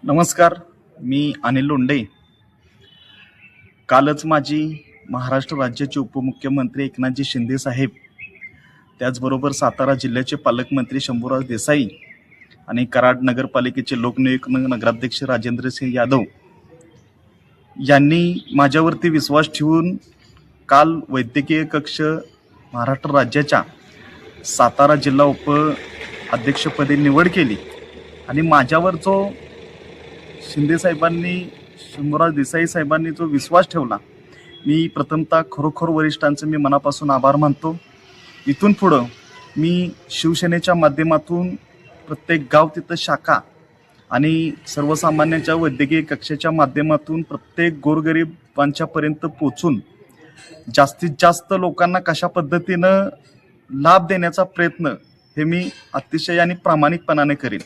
नमस्कार. मी अनिल लोंढे. कालच माझी महाराष्ट्र राज्याचे उपमुख्यमंत्री एकनाथजी शिंदे साहेब, त्याचबरोबर सातारा जिल्ह्याचे पालकमंत्री शंभूराज देसाई आणि कराड नगरपालिकेचे लोकनियुक्त नगराध्यक्ष राजेंद्रसिंह यादव यांनी माझ्यावरती विश्वास ठेवून काल वैद्यकीय कक्ष महाराष्ट्र राज्याच्या सातारा जिल्हा उप अध्यक्षपदी निवड केली आणि माझ्यावर जो शिंदे साहेबांनी, शंभूराज देसाई साहेबांनी जो विश्वास ठेवला, मी प्रथमतः खरोखर वरिष्ठांचं मी मनापासून आभार मानतो. इथून पुढं मी शिवसेनेच्या माध्यमातून प्रत्येक गाव तिथं शाखा आणि सर्वसामान्यांच्या वैद्यकीय कक्षाच्या माध्यमातून प्रत्येक गोरगरिबांच्यापर्यंत पोचून जास्तीत जास्त लोकांना कशा पद्धतीनं लाभ देण्याचा प्रयत्न हे मी अतिशय आणि प्रामाणिकपणाने करेन.